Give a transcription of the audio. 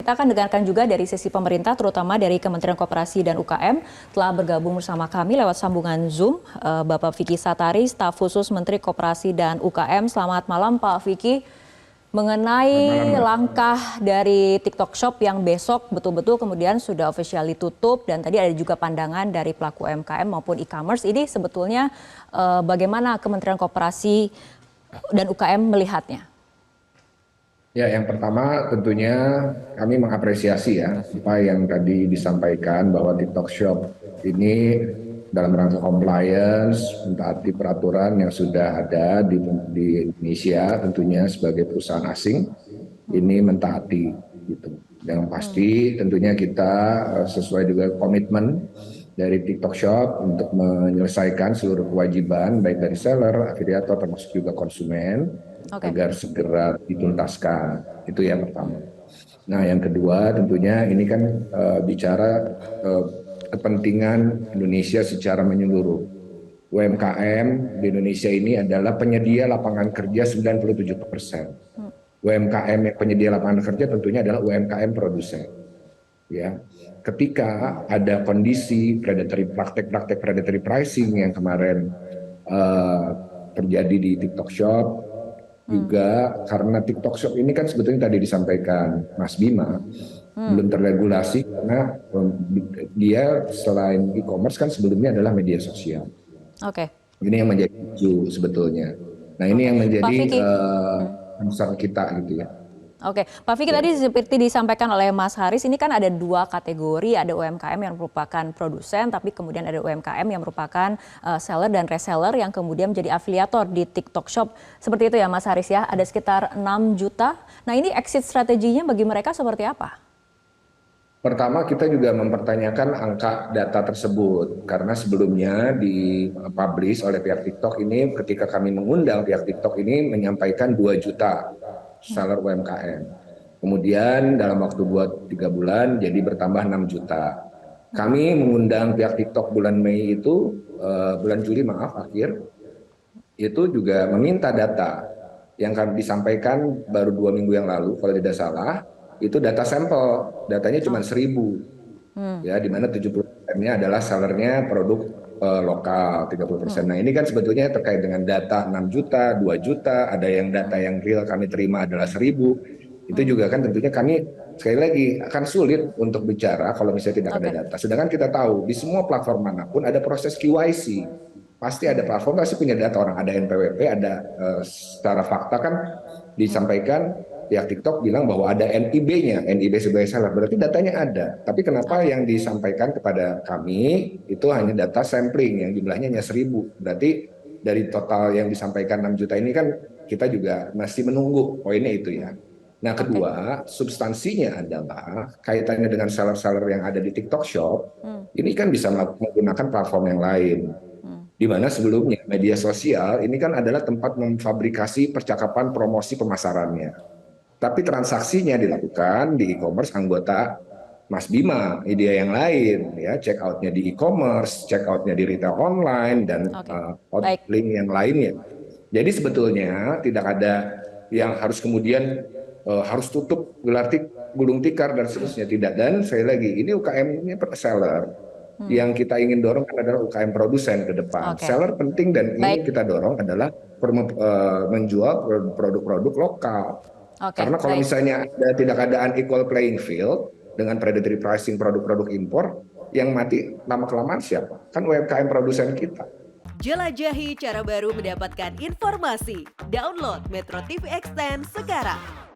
kita akan dengarkan juga dari sisi pemerintah, terutama dari Kementerian Koperasi dan UKM, telah bergabung bersama kami lewat sambungan Zoom, Bapak Vicky Satari, Staf Khusus Menteri Koperasi dan UKM. Selamat malam Pak Vicky. Mengenai langkah dari TikTok Shop yang besok betul-betul kemudian sudah official ditutup, dan tadi ada juga pandangan dari pelaku UMKM maupun e-commerce, ini sebetulnya bagaimana Kementerian Koperasi dan UKM melihatnya? Ya, yang pertama tentunya kami mengapresiasi ya apa yang tadi disampaikan bahwa TikTok Shop ini dalam rangka compliance, mentaati peraturan yang sudah ada di Indonesia, tentunya sebagai perusahaan asing ini mentaati gitu. Yang pasti tentunya kita sesuai juga komitmen dari TikTok Shop untuk menyelesaikan seluruh kewajiban baik dari seller, afiliator termasuk juga konsumen agar segera dituntaskan. Itu yang pertama. Nah, yang kedua tentunya ini kan bicara kepentingan Indonesia secara menyeluruh. UMKM di Indonesia ini adalah penyedia lapangan kerja 97%. UMKM yang penyedia lapangan kerja tentunya adalah UMKM produsen. Ya, ketika ada kondisi praktek-praktek predatory pricing yang kemarin terjadi di TikTok Shop, juga karena TikTok Shop ini kan sebetulnya tadi disampaikan Mas Bima belum terregulasi karena dia selain e-commerce kan sebelumnya adalah media sosial. Ini yang menjadi isu sebetulnya. Nah, ini yang menjadi concern kita gitu ya. Pak Vicky, tadi seperti disampaikan oleh Mas Haris, ini kan ada dua kategori, ada UMKM yang merupakan produsen, tapi kemudian ada UMKM yang merupakan seller dan reseller yang kemudian menjadi afiliator di TikTok Shop. Seperti itu ya Mas Haris ya, ada sekitar 6 juta. Nah, ini exit strateginya bagi mereka seperti apa? Pertama, kita juga mempertanyakan angka data tersebut karena sebelumnya dipublish oleh pihak TikTok ini, ketika kami mengundang pihak TikTok ini menyampaikan 2 juta seller UMKM. Kemudian dalam waktu 2-3 bulan jadi bertambah 6 juta. Kami mengundang pihak TikTok bulan Mei itu, bulan Juli akhir, itu juga meminta data yang kami disampaikan baru 2 minggu yang lalu kalau tidak salah, itu data sampel, datanya cuma 1.000. Ya, di mana 70%-nya adalah sellernya produk lokal, 30%. Nah, ini kan sebetulnya terkait dengan data 6 juta, 2 juta, ada yang data yang real kami terima adalah 1.000. Itu juga kan tentunya kami sekali lagi akan sulit untuk bicara kalau misalnya tidak ada data. Sedangkan kita tahu di semua platform manapun ada proses KYC. Pasti ada platform, pasti punya data orang, ada NPWP, ada secara fakta kan disampaikan pihak TikTok bilang bahwa ada NIB-nya, NIB sebagai seller, berarti datanya ada. Tapi kenapa yang disampaikan kepada kami itu hanya data sampling yang jumlahnya hanya 1.000. Berarti dari total yang disampaikan 6 juta ini kan kita juga masih menunggu poinnya itu ya. Nah, kedua, substansinya adalah kaitannya dengan seller-seller yang ada di TikTok Shop, ini kan bisa menggunakan platform yang lain. Di mana sebelumnya media sosial ini kan adalah tempat memfabrikasi percakapan promosi pemasarannya. Tapi transaksinya dilakukan di e-commerce anggota Mas Bima, ide yang lain, ya, check out-nya di e-commerce, check out-nya di retail online, dan link yang lainnya. Jadi sebetulnya tidak ada yang harus kemudian harus tutup, gulung tikar, dan seterusnya. Tidak. Dan sekali lagi, ini UKM ini seller. Yang kita ingin dorong adalah UKM produsen ke depan. Seller penting dan ingin kita dorong adalah menjual produk-produk lokal. Karena kalau misalnya tidak ada unequal playing field dengan predatory pricing produk-produk impor, yang mati lama-kelamaan siapa? Kan UMKM produsen kita. Jelajahi cara baru mendapatkan informasi. Download Metro TV Extend sekarang.